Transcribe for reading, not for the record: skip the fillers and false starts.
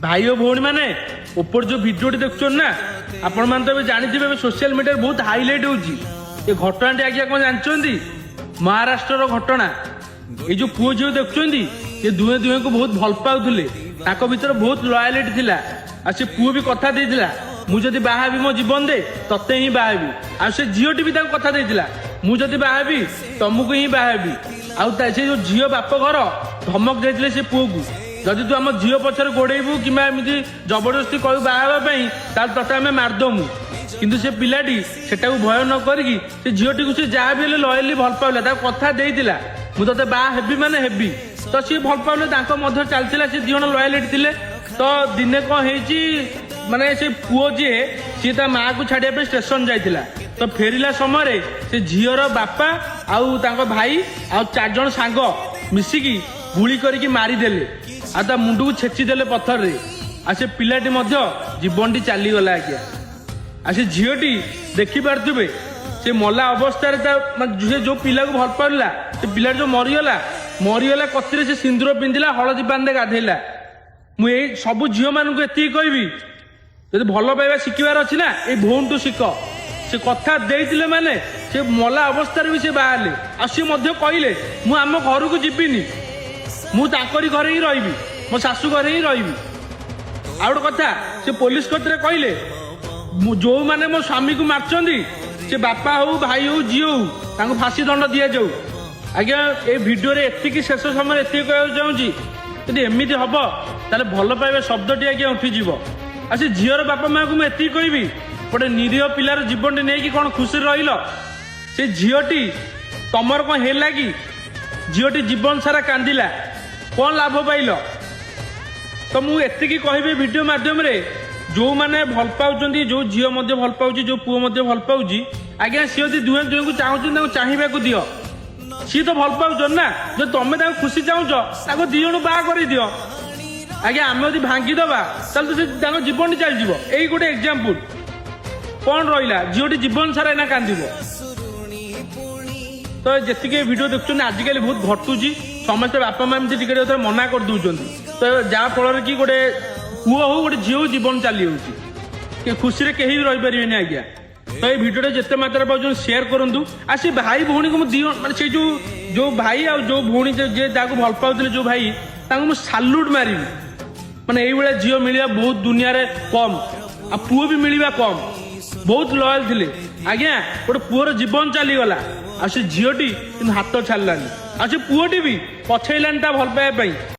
भाई और भौणी मैंने ऊपर जो भिडियो देखुन ना आपण मैंने तो जानी सोशल मीडिया बहुत हाइलाइट होगी घटना आज्ञा कौन जानते महाराष्ट्र घटना ये जो पुओ झील देखुं ये दुहे दुहे को बहुत भल पाउले भीतर बहुत लयालिटी थिला आ से पुओ भी कथा देइतिला मु जदि बाहाबी मो जीवन दे तते ही बाहाबी आ से झीओटी भी ताको कथा देइतिला मु जदि बाहाबी तुमको ही बाहाबी आ से जो झीओ बाप घर धमक देइतिले से पुओ को जदि तू आम झील पछर गोड़ेबू कि जबरदस्ती कहू बाहाबी तते आम मारदमु किंतु से पिलाटी सेटा भय न करिकी से झीओटी को से जहाँ भी लयली भल पाउला कथा देइतिला मु तते बाहा हेबी माने हेबी तो सी भल पाउले चलता से दी जन लयालिटी थिले तो दिने कौन है माने से पुओ जी सी माँ को छाड़िया स्टेशन जाइतिला तो फेरिला समय से झीर बापा आउ भाई आउ 4 जन सांग मिसिकी गुली करके मारिदेले आ मुंड को छेचिदेले पत्थर रे आ से पिलाटी जीवन टी चलीगला आज्ञा आ से झीटी देखी पारे से मला अवस्था जो पिला को भल पाला से पिला जो मरीगला कतिर से सिंदूर पिंधिला हलदी पानी गाधेला मुझे सब झील मान एति कहबी जब भल पाइबा शिखबार अच्छी ना ये भौन टू शिख से कथा देते माने से मला अवस्था भी से बाहर आ सी कहले मु आम घर को जीविनी मुझे घरे ही रही मो शाशु घरे ही रही आ गोटे कथा से पुलिस कतरे कहले जो मैंने मो स्वामी को मार्चंदी से बापा हो भाई हो झी हो फांसी दंड दि जाऊ आज्ञा ये भिडियो एतिकी शेष समय एति कहना चाहूँगी यदि एमती हम ताले भल पाइबा शब्दटी आज्ञा उठीज आ से झीर बापा माँ को मुझे कहबी गोटे निरीह पिलार जीवन नहीं कौन खुशी रहिल से झीटी तमर कौन है कि झीटी जीवन सारा कांदिला कौन लाभ पाइल तो मुझे कहबी भिडियो मध्यम जो मैंने भल पाँच जो झील भल पाँच जो पुओ भल पाँच आज्ञा सी यदि दुहे दुहे को चाहूँ चाहिए दियो सी तो भल पाउन ना जो तुम्हें खुशी चाहूच दी जन बाहा कर दियो आज्ञा आम यदि भांगीदबा तो जीवन चलଯିव यही गोटे एग्जांपल कौन रहा झीटी जीवन सारा एना कांद तो जी भिडियो देखुन आजिकल बहुत घटुची समस्त बापा माँ टे मना कर दौरान तो जहाँफल कि गोटे पुओ हो गोटे झील जीवन चली हो खुशी रे कहीं भी रही पारे आज्ञा तो ये भिडियो जिते मात्रा पाँच शेयर करूँ आ से भाई भौणी को दी माने जो भाई आ जो भौणी जे भल पाते जो भाई मुझे साल्यूट मारि माने ये झील मिलवा बहुत दुनिया रे कम आ पुओ भी मिलवा कम बहुत लयल थे आज्ञा गोटे पुओर जीवन चलीगला आ से झीटी हाथ छाड़लानी आ से पुओटी भी पछेलानी भल पाइबा।